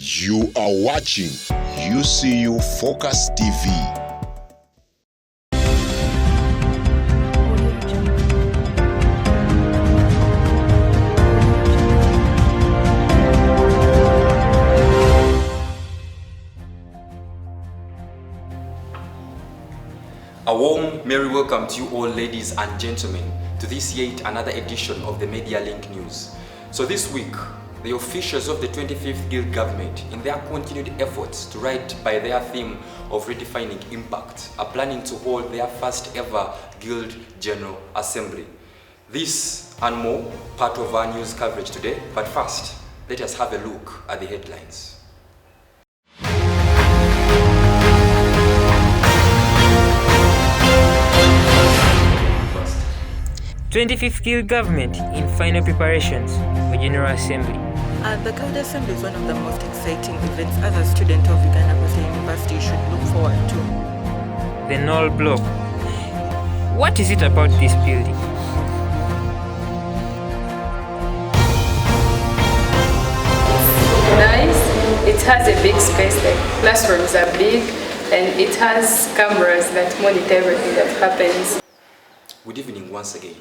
You are watching UCU Focus TV. A warm, merry welcome to you all, ladies and gentlemen, to this yet another edition of the Media Link News. So this week, the officials of the 25th Guild government, in their continued efforts to write by their theme of redefining impact, are planning to hold their first ever Guild General Assembly. This and more, part of our news coverage today. But first, let us have a look at the headlines. 25th Guild government in final preparations for General Assembly. The Guild Assembly is one of the most exciting events as a student of Uganda University should look forward to. The Knoll Block. What is it about this building? Nice. It has a big space, like classrooms are big, and it has cameras that monitor everything that happens. Good evening once again.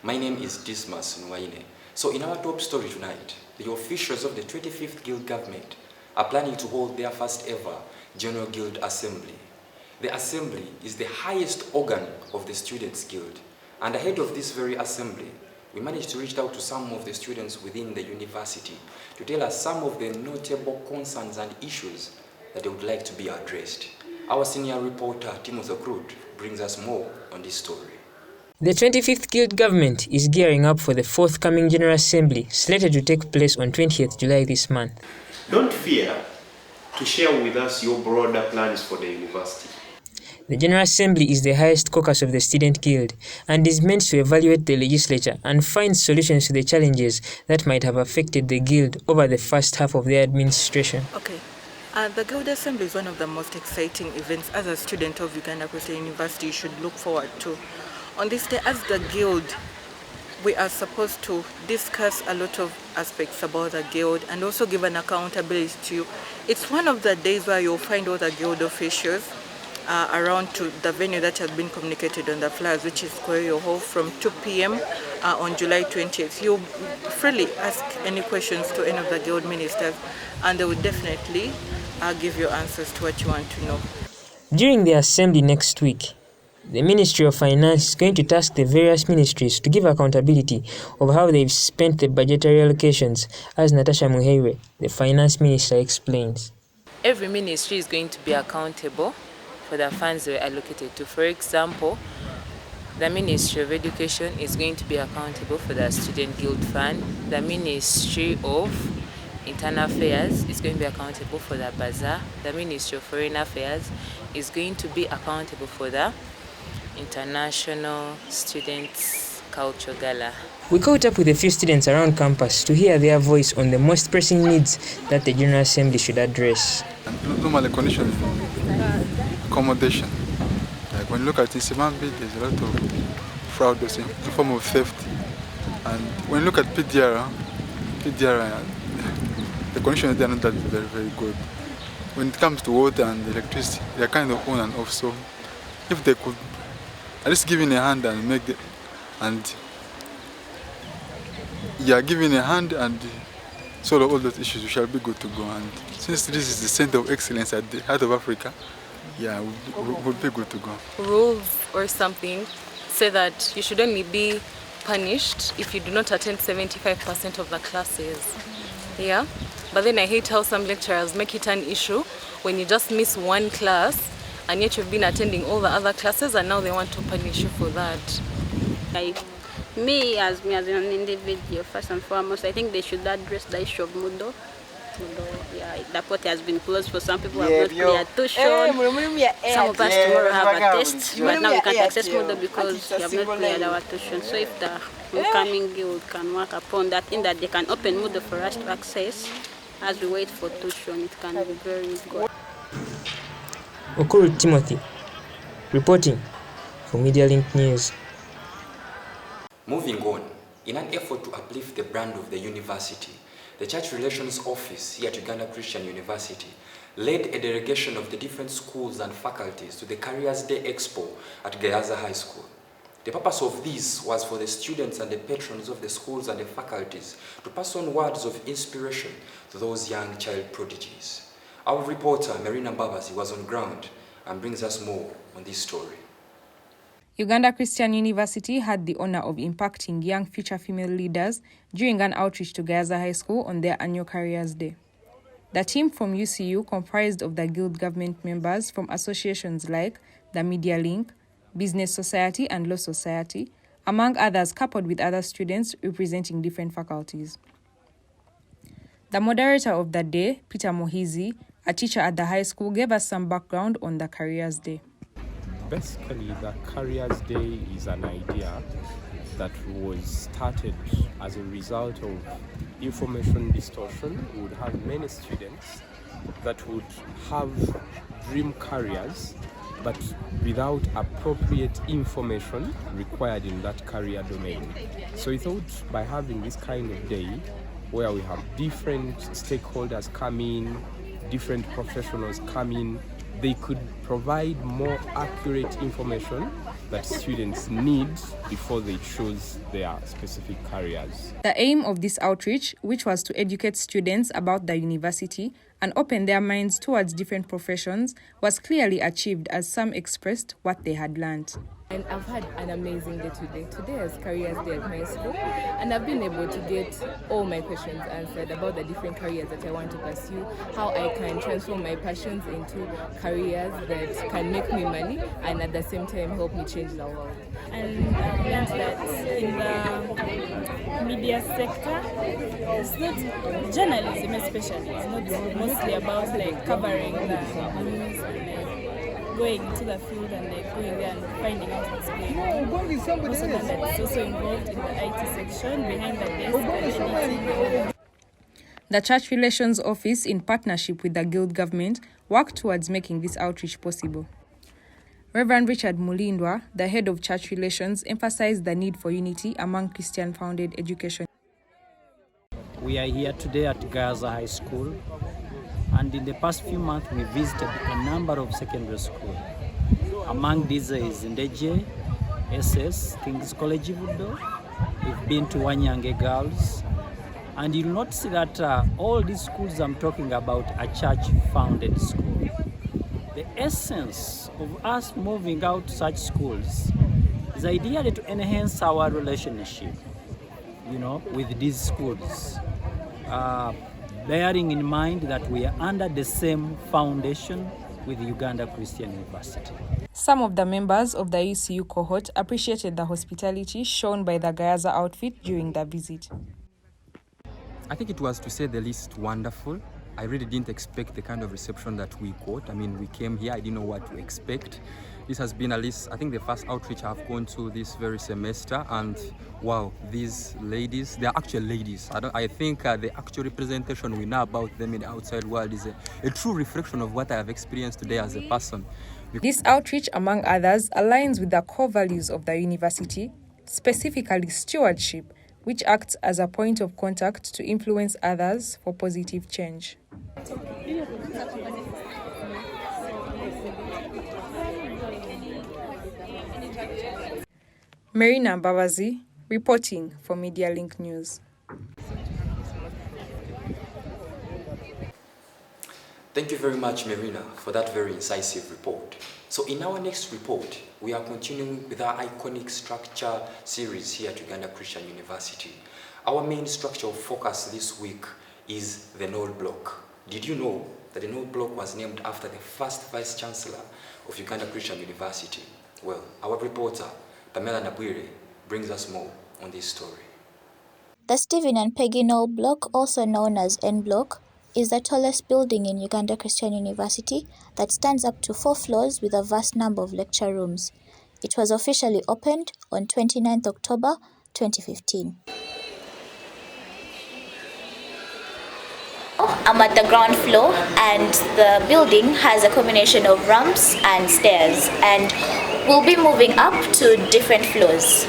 My name is Dismas Nuwaine. So in our top story tonight, the officials of the 25th Guild government are planning to hold their first ever General Guild Assembly. The assembly is the highest organ of the Students' Guild. And ahead of this very assembly, we managed to reach out to some of the students within the university to tell us some of the notable concerns and issues that they would like to be addressed. Our senior reporter, Okurut, brings us more on this story. The 25th Guild government is gearing up for the forthcoming General Assembly, slated to take place on 20th July this month. Don't fear to share with us your broader plans for the university. The General Assembly is the highest caucus of the Student Guild and is meant to evaluate the legislature and find solutions to the challenges that might have affected the Guild over the first half of their administration. Okay. The Guild Assembly is one of the most exciting events as a student of Uganda University should look forward to. On this day, as the Guild, we are supposed to discuss a lot of aspects about the Guild and also give an accountability to you. It's one of the days where you'll find all the Guild officials around to the venue that has been communicated on the flyers, which is Koyo Hall, from 2 p.m. On July 20th. You'll freely ask any questions to any of the Guild ministers, and they will definitely give you answers to what you want to know. During the assembly next week, the Ministry of Finance is going to task the various ministries to give accountability of how they've spent the budgetary allocations, as Natasha Muheire, the Finance Minister, explains. Every ministry is going to be accountable for the funds they were allocated to. For example, the Ministry of Education is going to be accountable for the Student Guild Fund. The Ministry of Internal Affairs is going to be accountable for the bazaar. The Ministry of Foreign Affairs is going to be accountable for the International Students Culture Gala. We caught up with a few students around campus to hear their voice on the most pressing needs that the General Assembly should address. Normally, conditions accommodation. Like when you look at Isimambi, there's a lot of fraud, in the form of theft. And when you look at PDR, the conditions are not that very, very good. When it comes to water and electricity, they're kind of on and off. So if they could at least give in a hand and make the, and giving a hand and solve all those issues, we shall be good to go. And since this is the center of excellence at the heart of Africa, we'll be good to go. Rules or something say that you should only be punished if you do not attend 75% of the classes. Yeah, but then I hate how some lecturers make it an issue when you just miss one class and yet you've been attending all the other classes and now they want to punish you for that. Like me as an individual, first and foremost, I think they should address the issue of Moodle. The port has been closed for some people who have not cleared tuition. Some of us tomorrow have a test, but now we can't access Moodle because we have not cleared our tuition. So if the incoming guild can work upon that, in that they can open Moodle for us to access as we wait for tuition, it can be very good. Okurut Timothy, reporting for Media Link News. Moving on, in an effort to uplift the brand of the university, the Church Relations Office here at Uganda Christian University led a delegation of the different schools and faculties to the Careers Day Expo at Gayaza High School. The purpose of this was for the students and the patrons of the schools and the faculties to pass on words of inspiration to those young child prodigies. Our reporter, Marina Babazi, was on ground and brings us more on this story. Uganda Christian University had the honor of impacting young future female leaders during an outreach to Gayaza High School on their annual Careers Day. The team from UCU comprised of the Guild government members from associations like the Media Link, Business Society and Law Society, among others, coupled with other students representing different faculties. The moderator of the day, Peter Mohizi, a teacher at the high school, gave us some background on the Careers Day. Basically, the Careers Day is an idea that was started as a result of information distortion. We would have many students that would have dream careers, but without appropriate information required in that career domain. So we thought by having this kind of day where we have different stakeholders come in, different professionals come in, they could provide more accurate information that students need before they choose their specific careers. The aim of this outreach, which was to educate students about the university and open their minds towards different professions, was clearly achieved as some expressed what they had learned. And I've had an amazing day today. Today is Careers Day at my school, and I've been able to get all my questions answered about the different careers that I want to pursue, how I can transform my passions into careers that can make me money and at the same time help me change the world. And I've learned that in the media sector, it's not journalism especially, it's not mostly about like covering the news and going to the field and going there and finding out what's going on. Also that it's also involved in the IT section, behind the desk and editing. The Church Relations Office, in partnership with the Guild government, worked towards making this outreach possible. Reverend Richard Mulindwa, the head of Church Relations, emphasized the need for unity among Christian-founded education. We are here today at Gayaza High School, and in the past few months we visited a number of secondary schools. Among these is Ndeje, SS, King's College Vudo. We've been to Wanyange Girls, and you'll notice that all these schools I'm talking about are church-founded schools. The essence of us moving out to such schools is ideally to enhance our relationship, with these schools. Bearing in mind that we are under the same foundation with Uganda Christian University. Some of the members of the UCU cohort appreciated the hospitality shown by the Gayaza outfit during the visit. I think it was, to say the least, wonderful. I really didn't expect the kind of reception that we got. I mean, we came here, I didn't know what to expect. This has been, at least, I think, the first outreach I've gone to this very semester, and wow, these ladies, they're actual ladies. I think the actual representation we know about them in the outside world is a true reflection of what I have experienced today as a person. This outreach, among others, aligns with the core values of the university, specifically stewardship, which acts as a point of contact to influence others for positive change. Marina Babazi, reporting for Media Link News. Thank you very much, Marina, for that very incisive report. So in our next report, we are continuing with our iconic structure series here at Uganda Christian University. Our main structure of focus this week is the Knoll Block. Did you know that the Knoll Block was named after the first Vice-Chancellor of Uganda Christian University? Well, our reporter, Pamela Nabwire, brings us more on this story. The Stephen and Peggy Knoll Block, also known as N Block, is the tallest building in Uganda Christian University that stands up to 4 floors with a vast number of lecture rooms. It was officially opened on 29th October 2015. I'm at the ground floor, and the building has a combination of ramps and stairs, and we'll be moving up to different floors.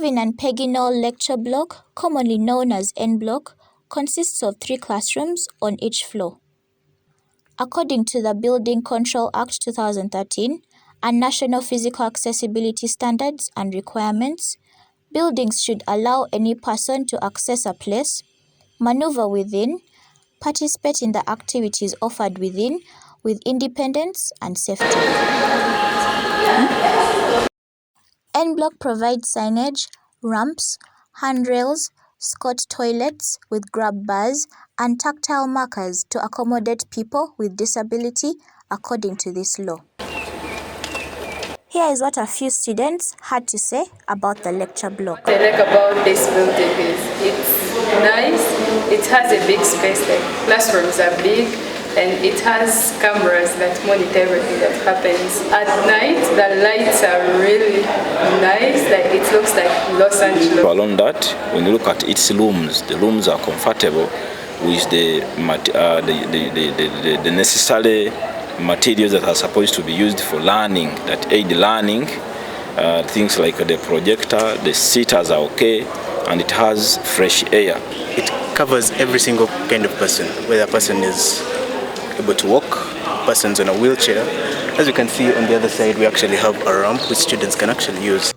Stephen and Peggy Knoll lecture block, commonly known as N block, consists of 3 classrooms on each floor. According to the Building Control Act 2013 and National Physical Accessibility Standards and Requirements, buildings should allow any person to access a place, maneuver within, participate in the activities offered within with independence and safety. N block provides signage, ramps, handrails, Scott toilets with grab bars, and tactile markers to accommodate people with disability according to this law. Here is what a few students had to say about the lecture block. What I like about this building is it's nice, it has a big space, like classrooms are big, and it has cameras that monitor everything that happens. At night, the lights are really nice, like it looks like Los Angeles. Along that, when you look at its rooms, the rooms are comfortable with the necessary materials that are supposed to be used for learning, that aid learning. Things like the projector, the seaters are okay, and it has fresh air. It covers every single kind of person, whether a person is able to walk, persons on a wheelchair. As you can see on the other side, we actually have a ramp which students can actually use.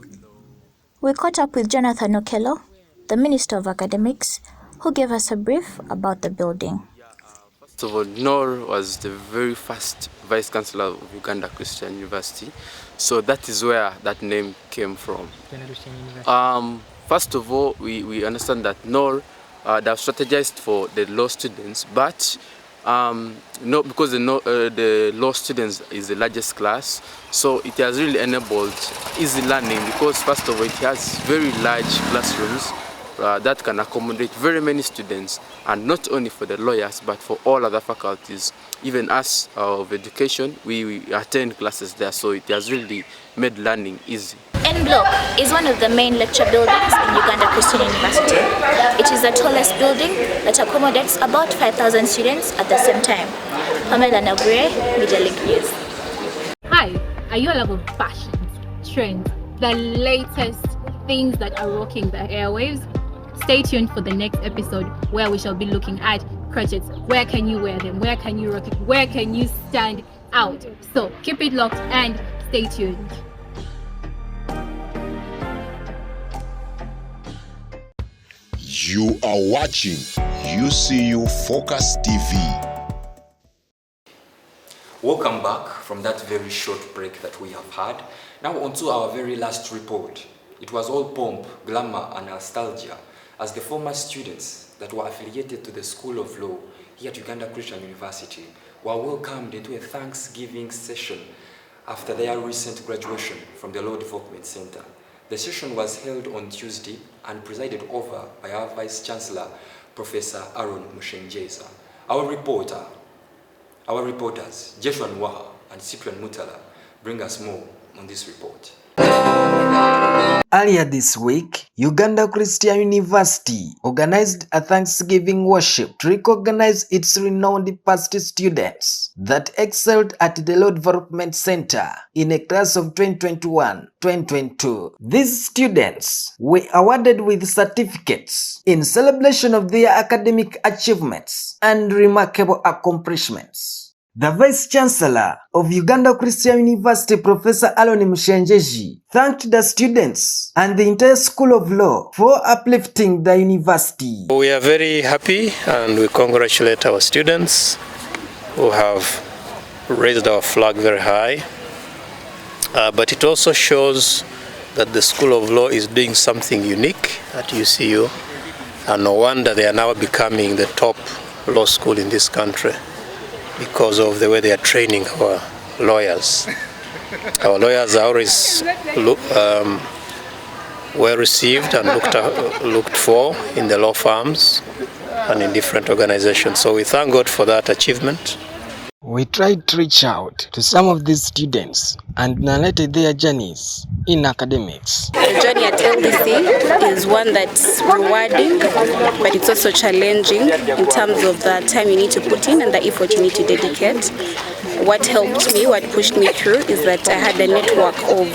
We caught up with Jonathan Okello, the Minister of Academics, who gave us a brief about the building. First of all, Noor was the very first Vice Chancellor of Uganda Christian University, so that is where that name came from. First of all, we understand that Noor they have strategized for the law students, but because the law students is the largest class, so it has really enabled easy learning because first of all it has very large classrooms that can accommodate very many students, and not only for the lawyers but for all other faculties. Even us of education, we attend classes there, so it has really made learning easy. N block is one of the main lecture buildings in Uganda Christian University. It is the tallest building that accommodates about 5,000 students at the same time. Pamela Nagure, Media Link News. Hi, are you a lover of fashions, trends, the latest things that are rocking the airwaves? Stay tuned for the next episode where we shall be looking at crotchets. Where can you wear them? Where can you rock it? Where can you stand out? So keep it locked and stay tuned. You are watching UCU Focus TV. Welcome back from that very short break that we have had. Now on to our very last report. It was all pomp, glamour and nostalgia as the former students that were affiliated to the School of Law here at Uganda Christian University were welcomed into a Thanksgiving session after their recent graduation from the Law Development Center. The session was held on Tuesday and presided over by our Vice Chancellor, Professor Aaron Mushenjeza. Our reporters, Joshua Nwaha and Cyprian Mutala, bring us more on this report. Earlier this week, Uganda Christian University organized a Thanksgiving worship to recognize its renowned past students that excelled at the Law Development Center in a class of 2021-2022. These students were awarded with certificates in celebration of their academic achievements and remarkable accomplishments. The Vice Chancellor of Uganda Christian University, Professor Aaron Mushenjeza, thanked the students and the entire School of Law for uplifting the university. We are very happy and we congratulate our students who have raised our flag very high. But it also shows that the School of Law is doing something unique at UCU, and no wonder they are now becoming the top law school in this country, because of the way they are training our lawyers. Our lawyers are always well received and looked for in the law firms and in different organizations. So we thank God for that achievement. We tried to reach out to some of these students and narrated their journeys in academics. The journey at LDC is one that's rewarding, but it's also challenging in terms of the time you need to put in and the effort you need to dedicate. what helped me, what pushed me through, is that I had a network of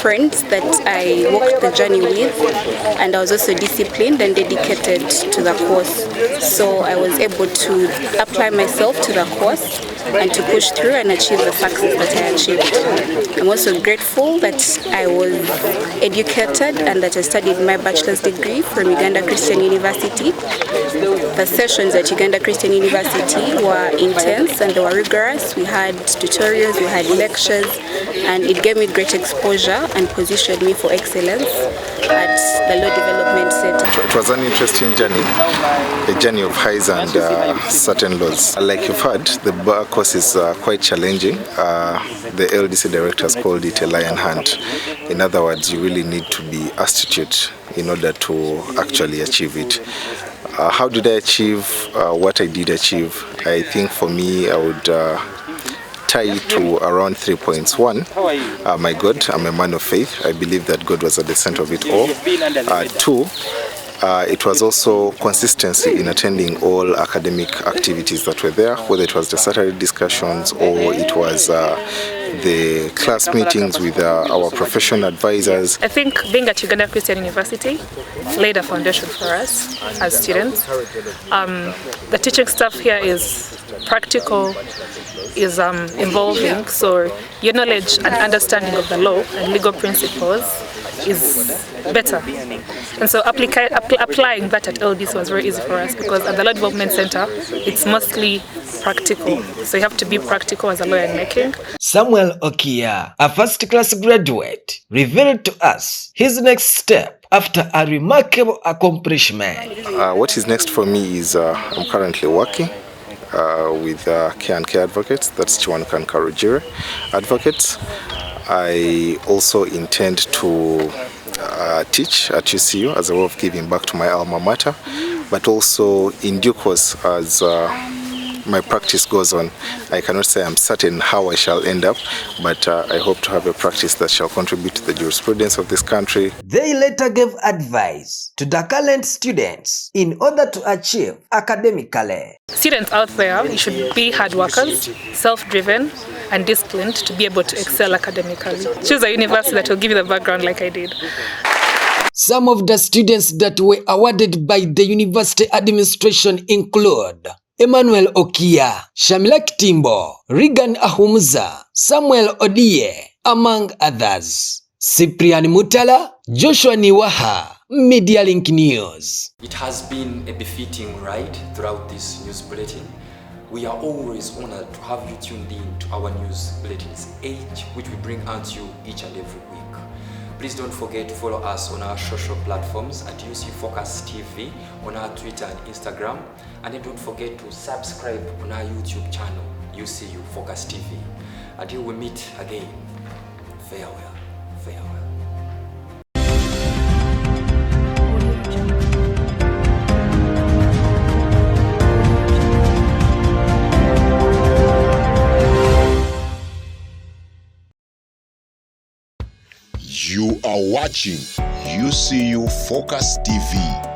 friends that I walked the journey with, and I was also disciplined and dedicated to the course. So I was able to apply myself to the course and to push through and achieve the success that I achieved. I'm also grateful that I was educated and that I studied my bachelor's degree from Uganda Christian University. The sessions at Uganda Christian University were intense and they were rigorous. We had tutorials, we had lectures, and it gave me great exposure and positioned me for excellence at the Law Development Center. It was an interesting journey, a journey of highs and certain lows. Like you've heard, the bar course is quite challenging. The LDC director has called it a lion hunt. In other words, you really need to be astute in order to actually achieve it. How did I achieve what I did achieve? I think for me, I would tie it to around 3 points. One, my God, I'm a man of faith. I believe that God was at the center of it all. Two, it was also consistency in attending all academic activities that were there, whether it was the Saturday discussions or it was the class meetings with our professional advisors. I think being at Uganda Christian University laid a foundation for us as students. The teaching staff here is practical, is involving, so your knowledge and understanding of the law and legal principles is better. And so applying that at LDC was very easy for us because at the Law Development Center, it's mostly practical. So you have to be practical as a lawyer in making. Samuel Okia, a first-class graduate, revealed to us his next step after a remarkable accomplishment. What is next for me is I'm currently working with K&K Advocates, that's Twiinawe Karujire Advocates. I also intend to teach at UCU as a way of giving back to my alma mater, but also in due course as my practice goes on. I cannot say I'm certain how I shall end up, but I hope to have a practice that shall contribute to the jurisprudence of this country. They later gave advice to the current students in order to achieve academically. Students out there, you should be hard workers, self-driven, and disciplined to be able to excel academically. Choose a university that will give you the background like I did. Some of the students that were awarded by the university administration include Emmanuel Okia, Shamila Kitimbo, Regan Ahumuza, Samuel Odie, among others. Cyprian Mutala, Joshua Niwaha, Media Link News. It has been a befitting ride throughout this news bulletin. We are always honored to have you tuned in to our news bulletins, which we bring out to you each and every week. Please don't forget to follow us on our social platforms at UC Focus TV, on our Twitter and Instagram. And then don't forget to subscribe on our YouTube channel, UCU Focus TV. Until we meet again, farewell, farewell. You are watching UCU Focus TV.